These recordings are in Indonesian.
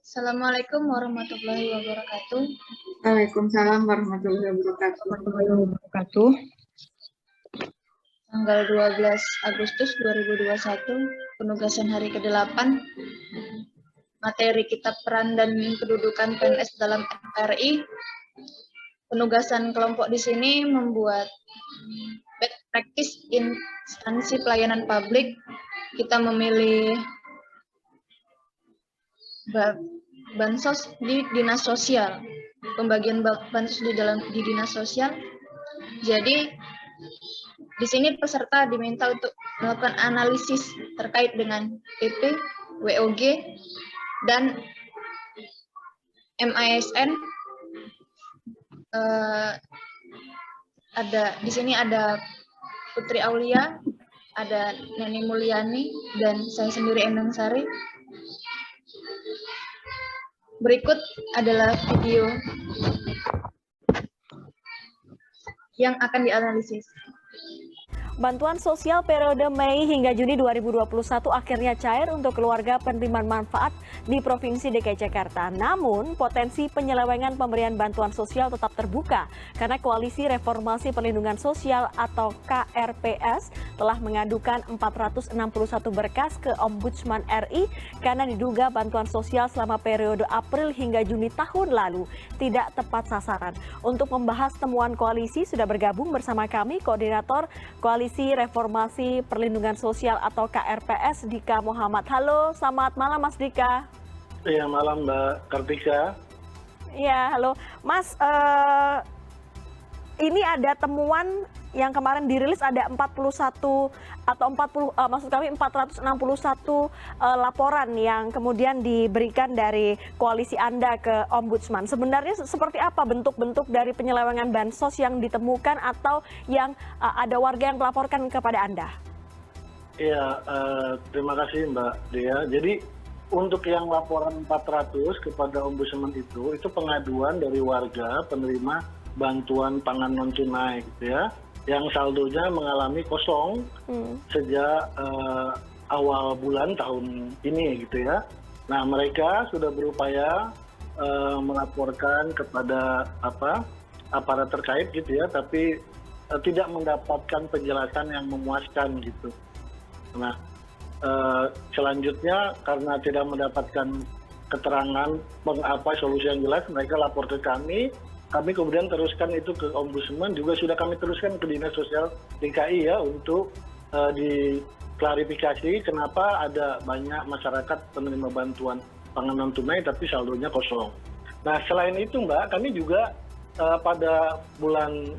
Assalamualaikum warahmatullahi wabarakatuh. Waalaikumsalam warahmatullahi wabarakatuh. Tanggal 12 Agustus 2021, penugasan hari ke-8. Materi kitab peran dan kedudukan PNS dalam RI. Penugasan kelompok di sini membuat best practice instansi pelayanan publik. Kita memilih bansos di dinas sosial, pembagian bansos di dinas sosial. Jadi di sini peserta diminta untuk melakukan analisis terkait dengan PP, WOG, dan MISN. Di sini ada Putri Aulia, ada Neni Mulyani, dan saya sendiri Endang Sari. Berikut adalah video yang akan dianalisis. Bantuan sosial periode Mei hingga Juni 2021 akhirnya cair untuk keluarga penerima manfaat di Provinsi DKI Jakarta. Namun, potensi penyelewengan pemberian bantuan sosial tetap terbuka karena Koalisi Reformasi Perlindungan Sosial atau KRPS telah mengadukan 461 berkas ke Ombudsman RI karena diduga bantuan sosial selama periode April hingga Juni tahun lalu tidak tepat sasaran. Untuk membahas temuan koalisi sudah bergabung bersama kami Koordinator Koalisi Reformasi Perlindungan Sosial atau KRPS, Dika Muhammad. Halo, selamat malam Mas Dika. Iya, malam Mbak Kartika. Iya, halo. Mas, ini ada temuan yang kemarin dirilis ada 461 laporan yang kemudian diberikan dari koalisi Anda ke Ombudsman. Sebenarnya seperti apa bentuk-bentuk dari penyelewengan bansos yang ditemukan atau yang ada warga yang melaporkan kepada Anda? Iya, terima kasih Mbak Dea. Jadi untuk yang laporan 400 kepada Ombudsman itu pengaduan dari warga penerima bantuan pangan non tunai gitu ya, yang saldonya mengalami kosong sejak awal bulan tahun ini gitu ya. Nah, mereka sudah berupaya melaporkan kepada aparat terkait gitu ya, tapi tidak mendapatkan penjelasan yang memuaskan gitu. Nah, selanjutnya karena tidak mendapatkan keterangan solusi yang jelas, mereka lapor ke kami. Kami kemudian teruskan itu ke Ombudsman, juga sudah kami teruskan ke Dinas Sosial DKI ya untuk diklarifikasi kenapa ada banyak masyarakat penerima bantuan pangan non tunai tapi saldonya kosong. Nah, selain itu Mbak, kami juga pada bulan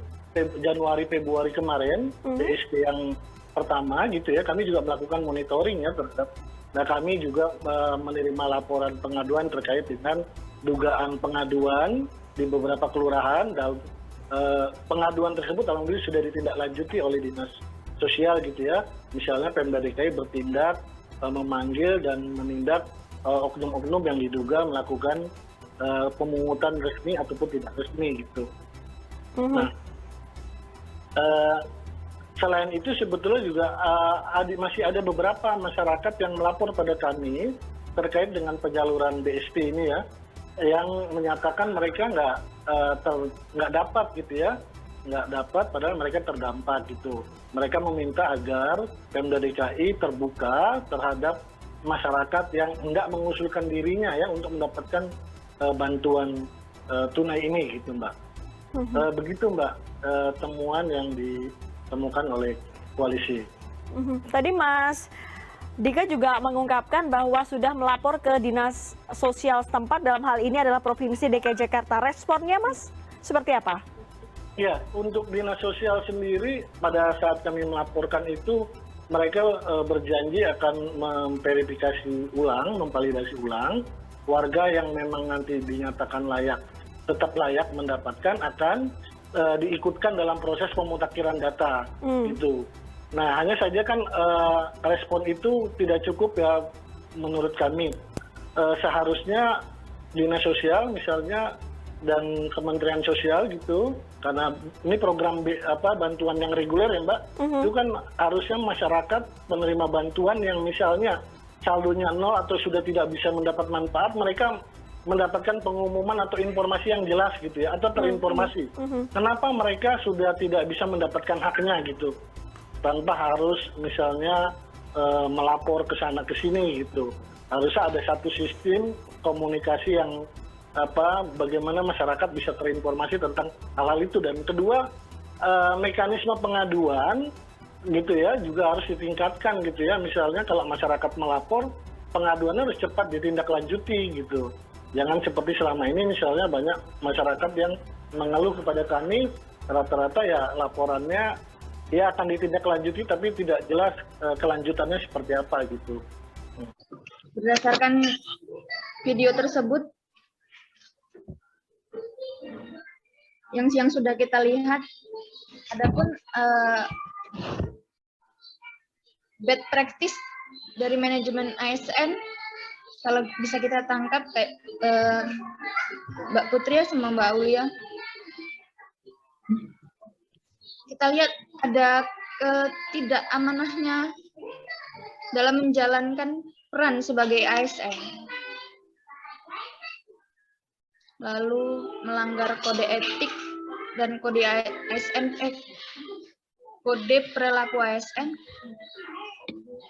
Januari Februari kemarin, BSP yang pertama gitu ya, kami juga melakukan monitoring ya terhadap. Nah, kami juga menerima laporan pengaduan terkait dengan dugaan pengaduan di beberapa kelurahan, dan pengaduan tersebut alhamdulillah sudah ditindaklanjuti oleh Dinas Sosial gitu ya. Misalnya Pemda DKI bertindak memanggil dan menindak oknum-oknum yang diduga melakukan pemungutan resmi ataupun tidak resmi gitu. Nah, selain itu sebetulnya juga masih ada beberapa masyarakat yang melapor pada kami terkait dengan penyaluran BSP ini ya, yang menyatakan mereka nggak dapat gitu ya, nggak dapat padahal mereka terdampak gitu. Mereka meminta agar Pemda DKI terbuka terhadap masyarakat yang nggak mengusulkan dirinya ya untuk mendapatkan bantuan tunai ini gitu Mbak. Begitu Mbak temuan yang ditemukan oleh koalisi. Tadi Mas Dika juga mengungkapkan bahwa sudah melapor ke Dinas Sosial setempat, dalam hal ini adalah Provinsi DKI Jakarta. Responnya Mas seperti apa? Ya, untuk Dinas Sosial sendiri pada saat kami melaporkan itu mereka berjanji akan memverifikasi ulang, memvalidasi ulang warga yang memang nanti dinyatakan tetap layak mendapatkan akan diikutkan dalam proses pemutakhiran data gitu. Nah, hanya saja kan respon itu tidak cukup ya menurut kami. Seharusnya Dinas Sosial misalnya dan Kementerian Sosial gitu, karena ini program bantuan yang reguler ya Mbak, itu kan harusnya masyarakat penerima bantuan yang misalnya saldonya nol atau sudah tidak bisa mendapat manfaat, mereka mendapatkan pengumuman atau informasi yang jelas gitu ya, atau terinformasi. Kenapa mereka sudah tidak bisa mendapatkan haknya gitu, tanpa harus misalnya melapor ke sana ke sini gitu. Harusnya ada satu sistem komunikasi yang bagaimana masyarakat bisa terinformasi tentang hal-hal itu. Dan kedua, mekanisme pengaduan gitu ya juga harus ditingkatkan gitu ya. Misalnya kalau masyarakat melapor, pengaduannya harus cepat ditindaklanjuti gitu. Jangan seperti selama ini misalnya banyak masyarakat yang mengeluh kepada kami, rata-rata ya laporannya ya akan ditindaklanjuti tapi tidak jelas kelanjutannya seperti apa gitu. Berdasarkan video tersebut yang sudah kita lihat, adapun bad practice dari manajemen ASN, kalau bisa kita tangkap kayak Mbak Putri sama Mbak Aulia, kita lihat ada ketidakamanahnya dalam menjalankan peran sebagai ASN, lalu melanggar kode etik dan kode ASN, kode perilaku ASN,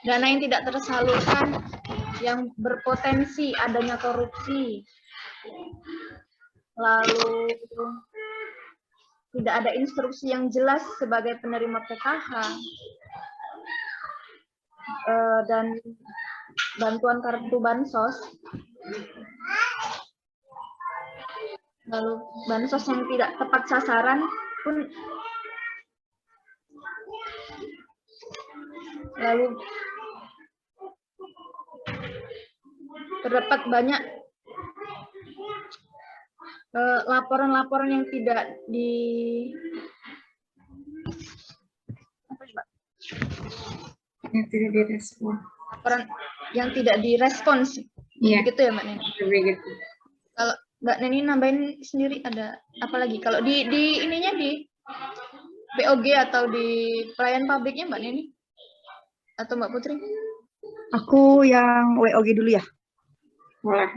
dana yang tidak tersalurkan, yang berpotensi adanya korupsi, lalu tidak ada instruksi yang jelas sebagai penerima PKH, dan bantuan kartu bansos, lalu bansos yang tidak tepat sasaran pun, lalu terdapat banyak laporan-laporan yang tidak direspon. Laporan yang tidak direspons. Iya. Gitu ya Mbak Neni. Begitu. Kalau Mbak Neni nambahin sendiri ada apa lagi? Kalau di ininya di POG atau di pelayan publiknya Mbak Neni atau Mbak Putri? Aku yang WOG dulu ya. Boleh.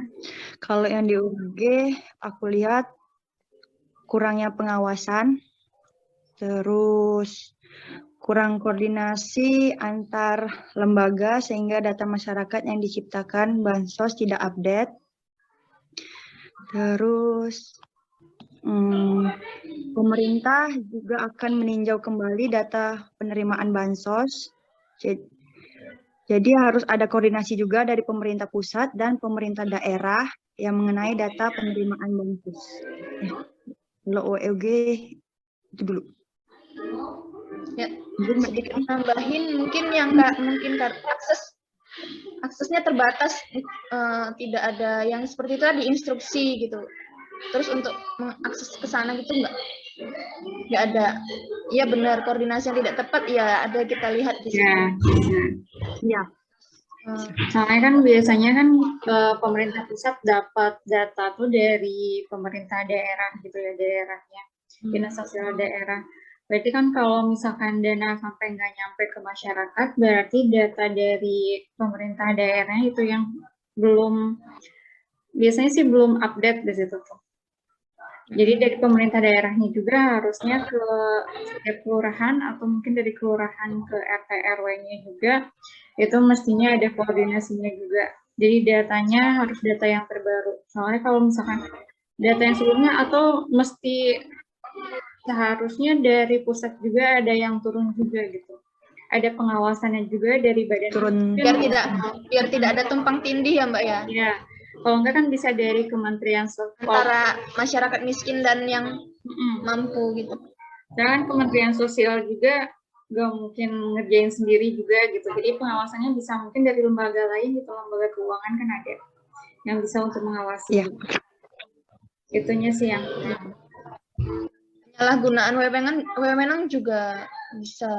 Kalau yang di UG, aku lihat kurangnya pengawasan, terus kurang koordinasi antar lembaga sehingga data masyarakat yang diciptakan bansos tidak update. Terus pemerintah juga akan meninjau kembali data penerimaan bansos. Jadi harus ada koordinasi juga dari pemerintah pusat dan pemerintah daerah yang mengenai data penerimaan bansos. Kalau OEG itu dulu. Ya, sedikit nambahin mungkin yang aksesnya terbatas, tidak ada yang seperti itu di instruksi gitu. Terus untuk mengakses ke sana gitu nggak ada. Iya benar, koordinasi yang tidak tepat ya ada, kita lihat di sini. Ya. Soalnya kan biasanya kan pemerintah pusat dapat data tuh dari pemerintah daerah gitu ya, daerahnya, dinas sosial daerah. Berarti kan kalau misalkan dana sampai nggak nyampe ke masyarakat, berarti data dari pemerintah daerahnya itu yang biasanya sih belum update di situ tuh. Jadi dari pemerintah daerahnya juga harusnya ke setiap kelurahan atau mungkin dari kelurahan ke RT RW-nya juga itu mestinya ada koordinasinya juga. Jadi datanya harus data yang terbaru. Soalnya kalau misalkan data yang sebelumnya atau mesti seharusnya dari pusat juga ada yang turun juga gitu. Ada pengawasannya juga dari badan Turun biar tidak ada tumpang tindih ya Mbak ya. Iya. Kalau enggak kan bisa dari Kementerian Sosial antara masyarakat miskin dan yang mampu gitu. Dan Kementerian Sosial juga nggak mungkin ngerjain sendiri juga gitu. Jadi pengawasannya bisa mungkin dari lembaga lain gitu, lembaga keuangan kan ada yang bisa untuk mengawasi. Iya. Itunya sih yang penyalahgunaan wewenang juga bisa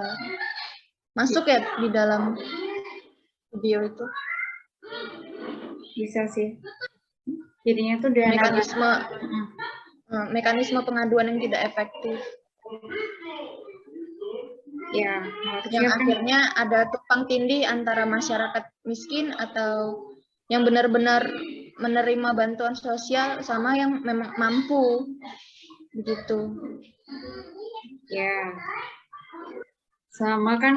masuk ya di dalam video itu. Bisa sih. Jadinya tuh mekanisme pengaduan yang tidak efektif. Ya, yang akhirnya ada tumpang tindih antara masyarakat miskin atau yang benar-benar menerima bantuan sosial sama yang memang mampu begitu. Ya, sama kan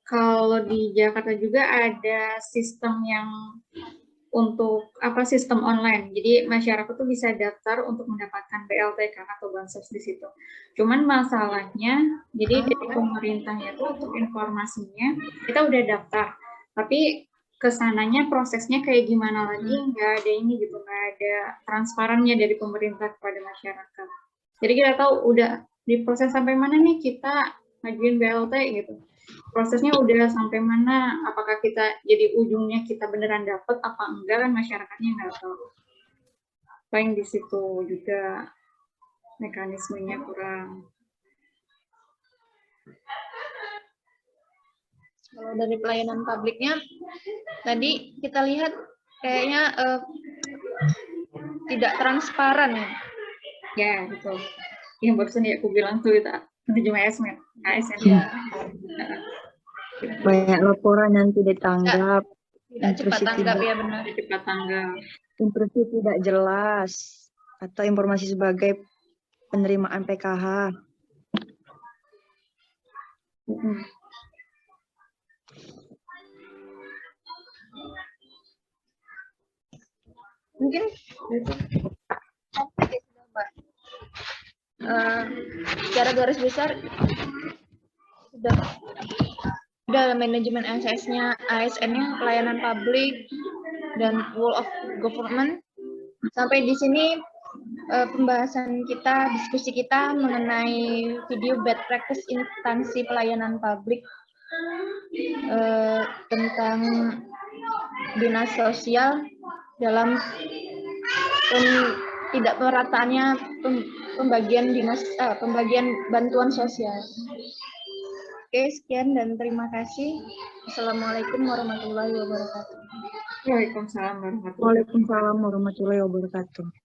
kalau di Jakarta juga ada sistem yang untuk sistem online. Jadi masyarakat tuh bisa daftar untuk mendapatkan BLT kan atau bansos di situ. Cuman masalahnya, jadi dari pemerintahnya tuh untuk informasinya kita udah daftar, tapi kesananya prosesnya kayak gimana lagi nggak ada ini gitu, nggak ada transparannya dari pemerintah kepada masyarakat. Jadi kita tahu udah diproses sampai mana nih kita ngajuin BLT gitu. Prosesnya udah sampai mana, apakah kita jadi ujungnya kita beneran dapet apa enggak kan masyarakatnya nggak tahu. Paling di situ juga mekanismenya kurang. Kalau dari pelayanan publiknya, tadi kita lihat kayaknya tidak transparan ya. Ya, betul. Yang barusan ya aku bilang tuh itu penerjemah ASN. Ya. Banyak laporan yang tidak ditanggap, Tidak cepat tanggap ya benar. Cepat tanggap. instruksi tidak jelas, atau informasi sebagai penerimaan PKH. Mungkin sampai ya sudah, Mbak. Secara garis besar sudah manajemen ASN-nya, pelayanan publik dan role of government. Sampai di sini pembahasan kita, diskusi kita mengenai video best practice instansi pelayanan publik tentang dinas sosial dalam tidak merataannya pembagian bantuan sosial. Oke, sekian dan terima kasih. Assalamualaikum warahmatullahi wabarakatuh. Waalaikumsalam warahmatullahi wabarakatuh. Waalaikumsalam warahmatullahi wabarakatuh.